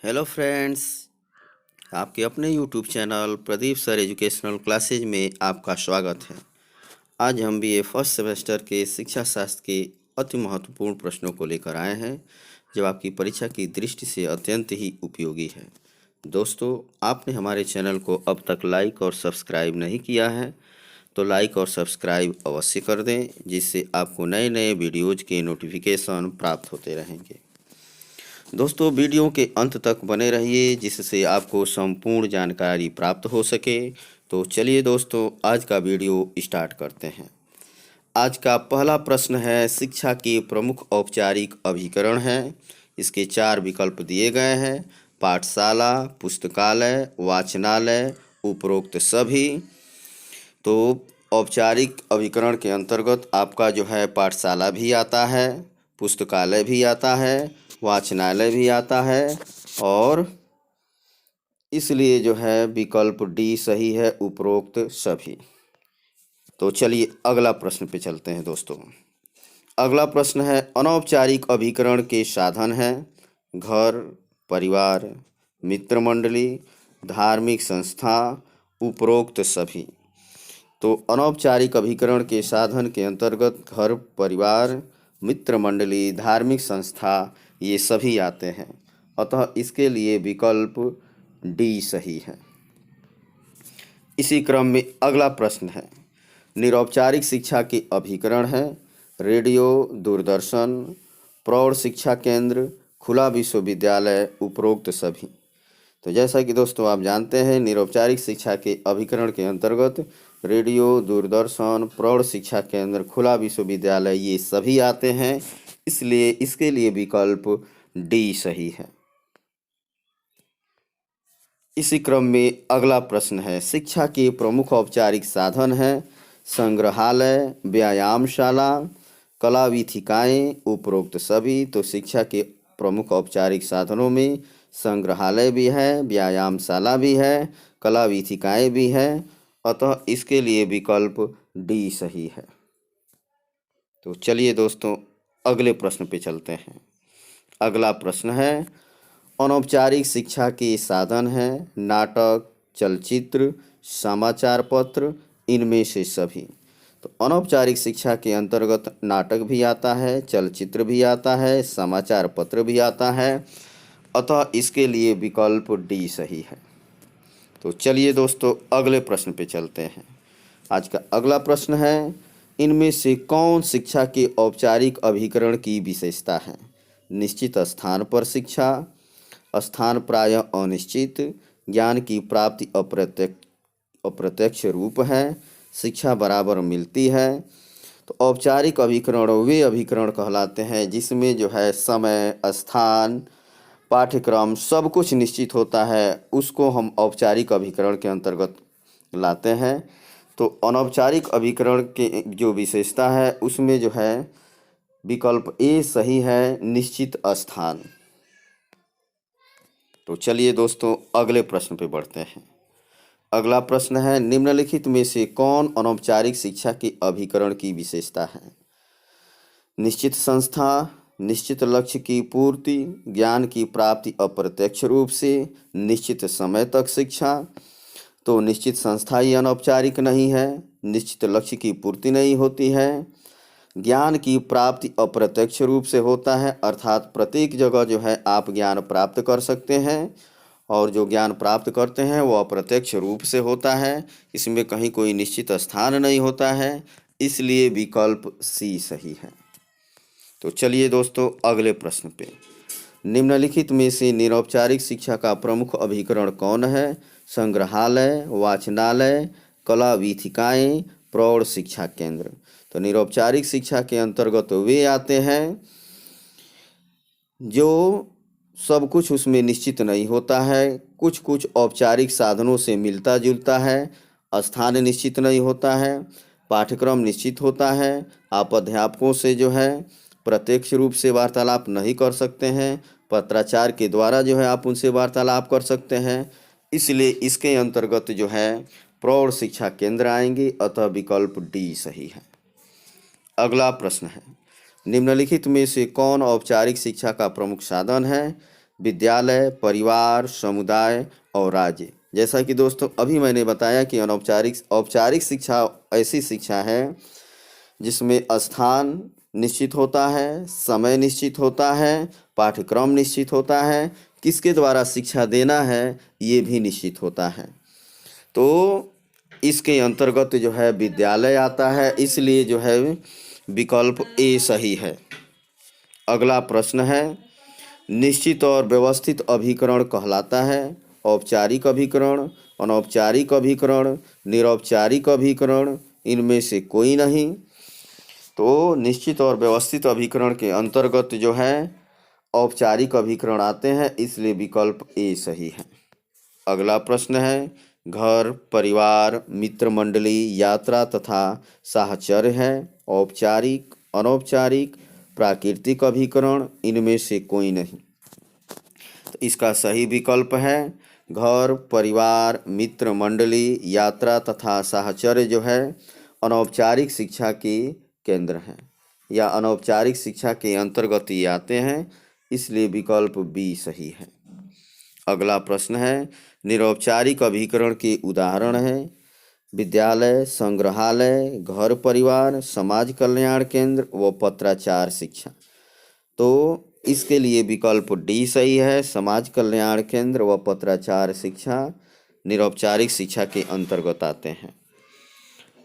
Hello friends, आपके अपने YouTube channel Pradeep sir educational classes में आपका स्वागत है। आज हम बीए फर्स्ट सेमेस्टर के शिक्षा शास्त्र के अति महत्वपूर्ण प्रश्नों को लेकर आए हैं, जो आपकी परीक्षा की दृष्टि से अत्यंत ही उपयोगी है। दोस्तों, आपने हमारे चैनल को अब तक लाइक और सब्सक्राइब नहीं किया है तो लाइक और सब्सक्राइब अवश्य कर दें, जिससे आपको नए नए वीडियोज़ के नोटिफिकेशन प्राप्त होते रहेंगे। दोस्तों, वीडियो के अंत तक बने रहिए, जिससे आपको संपूर्ण जानकारी प्राप्त हो सके। तो चलिए दोस्तों, आज का वीडियो स्टार्ट करते हैं। आज का पहला प्रश्न है, शिक्षा के प्रमुख औपचारिक अभिकरण हैं। इसके 4 विकल्प दिए गए हैं: पाठशाला, पुस्तकालय, वाचनालय, उपरोक्त सभी। तो औपचारिक अभिकरण के अंतर्गत आपका जो है पाठशाला भी आता है, पुस्तकालय भी आता है, वाचनालय भी आता है, और इसलिए जो है विकल्प डी सही है, उपरोक्त सभी। तो चलिए अगला प्रश्न पे चलते हैं दोस्तों। अगला प्रश्न है, अनौपचारिक अभिकरण के साधन हैं घर, परिवार, मित्र मंडली, धार्मिक संस्था, उपरोक्त सभी। तो अनौपचारिक अभिकरण के साधन के अंतर्गत घर, परिवार, मित्र मंडली, धार्मिक संस्था ये सभी आते हैं, अतः इसके लिए विकल्प डी सही है। इसी क्रम में अगला प्रश्न है, निरौपचारिक शिक्षा के अभिकरण हैं रेडियो, दूरदर्शन, प्रौढ़ शिक्षा केंद्र, खुला विश्वविद्यालय, उपरोक्त सभी। तो जैसा कि दोस्तों आप जानते हैं, निरौपचारिक शिक्षा के अभिकरण के अंतर्गत रेडियो, दूरदर्शन, प्रौढ़ शिक्षा केंद्र, खुला विश्वविद्यालय ये सभी आते हैं, इसलिए इसके लिए विकल्प डी सही है। इसी क्रम में अगला प्रश्न है, शिक्षा के प्रमुख औपचारिक साधन हैं संग्रहालय, व्यायामशाला, कला वीथिकाएँ, उपरोक्त सभी। तो शिक्षा के प्रमुख औपचारिक साधनों में संग्रहालय भी है, व्यायामशाला भी है, कला वीथिकाएँ भी है, अतः इसके लिए विकल्प डी सही है। तो चलिए दोस्तों अगले प्रश्न पे चलते हैं। अगला प्रश्न है, अनौपचारिक शिक्षा के साधन हैं नाटक, चलचित्र, समाचार पत्र, इनमें से सभी। तो अनौपचारिक शिक्षा के अंतर्गत नाटक भी आता है, चलचित्र भी आता है, समाचार पत्र भी आता है, अतः इसके लिए विकल्प डी सही है। तो चलिए दोस्तों अगले प्रश्न पे चलते हैं। आज का अगला प्रश्न है, इनमें से कौन शिक्षा के औपचारिक अभिकरण की विशेषता है? निश्चित स्थान पर शिक्षा, स्थान प्रायः अनिश्चित, ज्ञान की प्राप्ति अप्रत्यक्ष रूप है, शिक्षा बराबर मिलती है। तो औपचारिक अभिकरण वे अभिकरण कहलाते हैं जिसमें जो है समय, स्थान, पाठ्यक्रम सब कुछ निश्चित होता है, उसको हम औपचारिक अभिकरण के अंतर्गत लाते हैं। तो अनौपचारिक अभिकरण के जो विशेषता है उसमें जो है विकल्प ए सही है, निश्चित स्थान। तो चलिए दोस्तों अगले प्रश्न पे बढ़ते हैं। अगला प्रश्न है, निम्नलिखित में से कौन अनौपचारिक शिक्षा के अभिकरण की विशेषता है? निश्चित संस्था, निश्चित लक्ष्य की पूर्ति, ज्ञान की प्राप्ति अप्रत्यक्ष रूप से, निश्चित समय तक शिक्षा। तो निश्चित संस्था ही अनौपचारिक नहीं है, निश्चित लक्ष्य की पूर्ति नहीं होती है, ज्ञान की प्राप्ति अप्रत्यक्ष रूप से होता है, अर्थात प्रत्येक जगह जो है आप ज्ञान प्राप्त कर सकते हैं, और जो ज्ञान प्राप्त करते हैं वो अप्रत्यक्ष रूप से होता है, इसमें कहीं कोई निश्चित स्थान नहीं होता है, इसलिए विकल्प सी सही है। तो चलिए दोस्तों अगले प्रश्न पे, निम्नलिखित में से निरौपचारिक शिक्षा का प्रमुख अभिकरण कौन है? संग्रहालय, वाचनालय, कला वीथिकाएँ, प्रौढ़ शिक्षा केंद्र। तो निरौपचारिक शिक्षा के अंतर्गत वे आते हैं जो सब कुछ उसमें निश्चित नहीं होता है, कुछ कुछ औपचारिक साधनों से मिलता जुलता है, स्थान निश्चित नहीं होता है, पाठ्यक्रम निश्चित होता है, आप अध्यापकों से जो है प्रत्यक्ष रूप से वार्तालाप नहीं कर सकते हैं, पत्राचार के द्वारा जो है आप उनसे वार्तालाप कर सकते हैं, इसलिए इसके अंतर्गत जो है प्रौढ़ शिक्षा केंद्र आएंगे, अतः विकल्प डी सही है। अगला प्रश्न है, निम्नलिखित में से कौन औपचारिक शिक्षा का प्रमुख साधन है? विद्यालय, परिवार, समुदाय और राज्य। जैसा कि दोस्तों अभी मैंने बताया कि औपचारिक शिक्षा ऐसी शिक्षा है जिसमें स्थान निश्चित होता है, समय निश्चित होता है, पाठ्यक्रम निश्चित होता है, किसके द्वारा शिक्षा देना है ये भी निश्चित होता है। तो इसके अंतर्गत जो है विद्यालय आता है, इसलिए जो है विकल्प ए सही है। अगला प्रश्न है, निश्चित और व्यवस्थित अभिकरण कहलाता है औपचारिक अभिकरण, अनौपचारिक अभिकरण, निरौपचारिक अभिकरण, इनमें से कोई नहीं। तो निश्चित और व्यवस्थित अभिकरण के अंतर्गत जो है औपचारिक अभिकरण आते हैं, इसलिए विकल्प ए सही है। अगला प्रश्न है, घर, परिवार, मित्र मंडली, यात्रा तथा साहचर्य है औपचारिक, अनौपचारिक, प्राकृतिक अभिकरण, इनमें से कोई नहीं। तो इसका सही विकल्प है घर, परिवार, मित्र मंडली, यात्रा तथा साहचर्य जो है अनौपचारिक शिक्षा के केंद्र हैं या अनौपचारिक शिक्षा के अंतर्गत ये आते हैं, इसलिए विकल्प बी सही है। अगला प्रश्न है, निरौपचारिक अभिकरण के उदाहरण हैं विद्यालय, संग्रहालय, घर परिवार, समाज कल्याण केंद्र व पत्राचार शिक्षा। तो इसके लिए विकल्प डी सही है। समाज कल्याण केंद्र व पत्राचार शिक्षा निरौपचारिक शिक्षा के अंतर्गत आते हैं।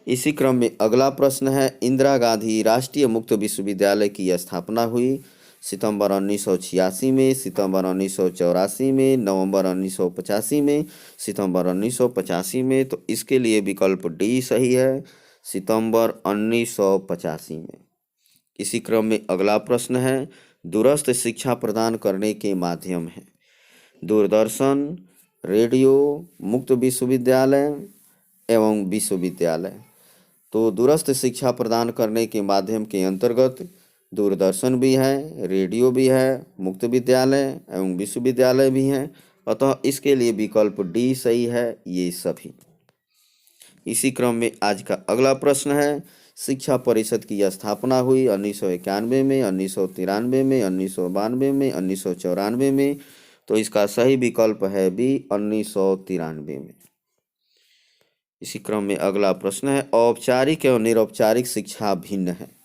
इसी क्रम में अगला प्रश्न है, इंदिरा गांधी राष्ट्रीय मुक्त विश्वविद्यालय की स्थापना हुई सितंबर 1986 में, सितंबर 1984 में, नवंबर 1985 में, सितंबर 1985 में। तो इसके लिए विकल्प डी सही है, सितंबर 1985 में। इसी क्रम में अगला प्रश्न है, दूरस्थ शिक्षा प्रदान करने के माध्यम है दूरदर्शन, रेडियो, मुक्त विश्वविद्यालय एवं विश्वविद्यालय। तो दूरस्थ शिक्षा प्रदान करने के माध्यम के अंतर्गत दूरदर्शन भी है, रेडियो भी है, मुक्त विद्यालय एवं विश्वविद्यालय भी हैं। अतः इसके लिए विकल्प डी सही है, ये सभी। इसी क्रम में आज का अगला प्रश्न है, शिक्षा परिषद की स्थापना हुई 1991 में, 1993 में, 1992 में, 1994 में। तो इसका सही विकल्प है बी 1993 में। इसी क्रम में अगला प्रश्न है, औपचारिक एवं निरौपचारिक शिक्षा भिन्न है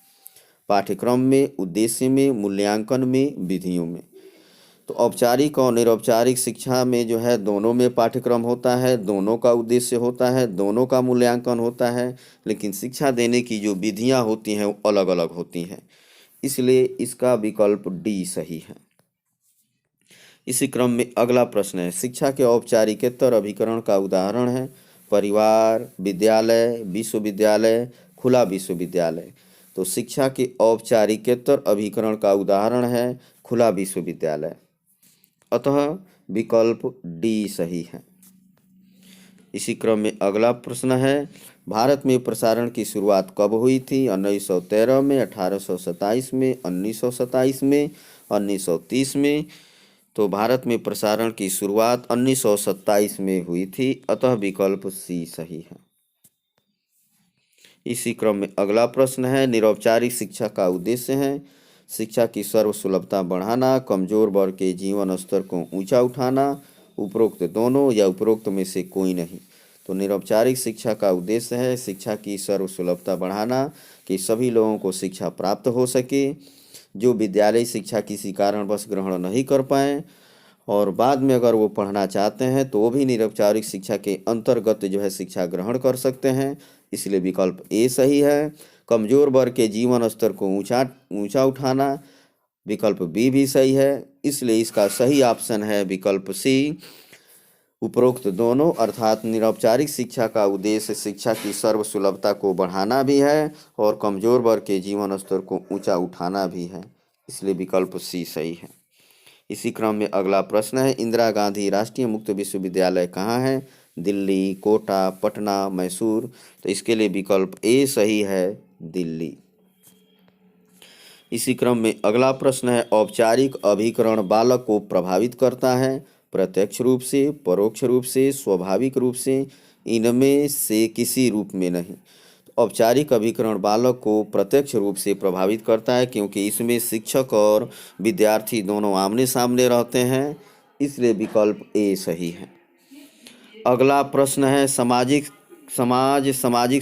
पाठ्यक्रम में, उद्देश्य में, मूल्यांकन में, विधियों में। तो औपचारिक और निरौपचारिक शिक्षा में जो है दोनों में पाठ्यक्रम होता है, दोनों का उद्देश्य होता है, दोनों का मूल्यांकन होता है, लेकिन शिक्षा देने की जो विधियां होती हैं वो अलग अलग होती हैं, इसलिए इसका विकल्प डी सही है। इसी क्रम में अगला प्रश्न है, शिक्षा के औपचारिकेतर अभिकरण का उदाहरण है परिवार, विद्यालय, विश्वविद्यालय, खुला विश्वविद्यालय। तो शिक्षा के औपचारिकेतर अभिकरण का उदाहरण है खुला विश्वविद्यालय। अतः विकल्प डी सही है। इसी क्रम में अगला प्रश्न है, भारत में प्रसारण की शुरुआत कब हुई थी? 1913 में, 1827 में, 1927 में, 1930 में। तो भारत में प्रसारण की शुरुआत 1927 में हुई थी, अतः विकल्प सी सही है। इसी क्रम में अगला प्रश्न है, निरौपचारिक शिक्षा का उद्देश्य है शिक्षा की सर्वसुलभता बढ़ाना, कमजोर वर्ग के जीवन स्तर को ऊंचा उठाना, उपरोक्त दोनों या उपरोक्त में से कोई नहीं। तो निरौपचारिक शिक्षा का उद्देश्य है शिक्षा की सर्वसुलभता बढ़ाना, कि सभी लोगों को शिक्षा प्राप्त हो सके, जो विद्यालय शिक्षा किसी कारणवश ग्रहण नहीं कर पाए और बाद में अगर वो पढ़ना चाहते हैं तो वो भी निरौपचारिक शिक्षा के अंतर्गत जो है शिक्षा ग्रहण कर सकते हैं, इसलिए विकल्प ए सही है। कमजोर वर्ग के जीवन स्तर को ऊंचा उठाना, विकल्प बी भी सही है, इसलिए इसका सही ऑप्शन है विकल्प सी, उपरोक्त दोनों। अर्थात निरौपचारिक शिक्षा का उद्देश्य शिक्षा की सर्वसुलभता को बढ़ाना भी है और कमजोर वर्ग के जीवन स्तर को ऊंचा उठाना भी है, इसलिए विकल्प सी सही है। इसी क्रम में अगला प्रश्न है, इंदिरा गांधी राष्ट्रीय मुक्त विश्वविद्यालय कहाँ है? दिल्ली, कोटा, पटना, मैसूर। तो इसके लिए विकल्प ए सही है, दिल्ली। इसी क्रम में अगला प्रश्न है, औपचारिक अभिकरण बालक को प्रभावित करता है प्रत्यक्ष रूप से, परोक्ष रूप से, स्वाभाविक रूप से, इनमें से किसी रूप में नहीं। औपचारिक अभिकरण बालक को प्रत्यक्ष रूप से प्रभावित करता है, क्योंकि इसमें शिक्षक और विद्यार्थी दोनों आमने सामने रहते हैं, इसलिए विकल्प ए सही है। अगला प्रश्न है, सामाजिक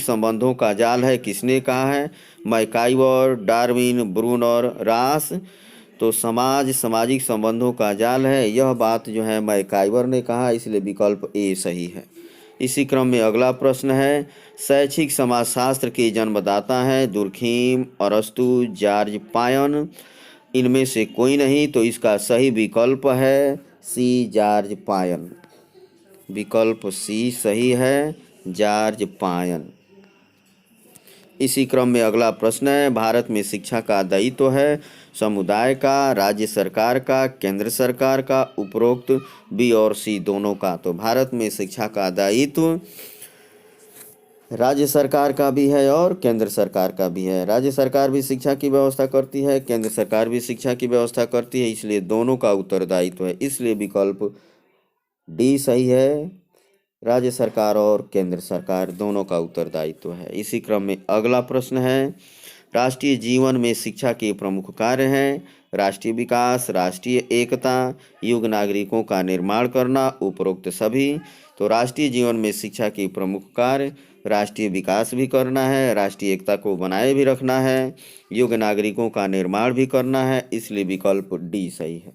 संबंधों का जाल है, किसने कहा है? मैकाइवर, डार्विन, ब्रूनर, रास। तो सामाजिक संबंधों का जाल है, यह बात जो है मैकाइवर ने कहा, इसलिए विकल्प ए सही है। इसी क्रम में अगला प्रश्न है, शैक्षिक समाजशास्त्र के जन्मदाता हैं दुर्खीम, अरस्तु, जॉर्ज पायन। इनमें से कोई नहीं, तो इसका सही विकल्प है सी, जॉर्ज पायन। विकल्प सी सही है, जॉर्ज पायन। इसी क्रम में अगला प्रश्न है, भारत में शिक्षा का दायित्व है समुदाय का, राज्य सरकार का, केंद्र सरकार का, उपरोक्त बी और सी दोनों का। तो भारत में शिक्षा का दायित्व राज्य सरकार का भी है और केंद्र सरकार का भी है। राज्य सरकार भी शिक्षा की व्यवस्था करती है, केंद्र सरकार भी शिक्षा की व्यवस्था करती है, इसलिए दोनों का उत्तरदायित्व है, इसलिए विकल्प डी सही है। राज्य सरकार और केंद्र सरकार दोनों का उत्तरदायित्व है। इसी क्रम में अगला प्रश्न है, राष्ट्रीय जीवन में शिक्षा के प्रमुख कार्य हैं राष्ट्रीय विकास, राष्ट्रीय एकता, युग नागरिकों का निर्माण करना, उपरोक्त सभी। तो राष्ट्रीय जीवन में शिक्षा के प्रमुख कार्य राष्ट्रीय विकास भी करना है, राष्ट्रीय एकता को बनाए भी रखना है, युग नागरिकों का निर्माण भी करना है, इसलिए विकल्प डी सही है।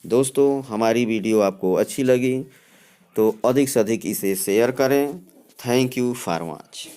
दोस्तों, हमारी वीडियो आपको अच्छी लगी तो अधिक से अधिक इसे शेयर करें। Thank you for watch.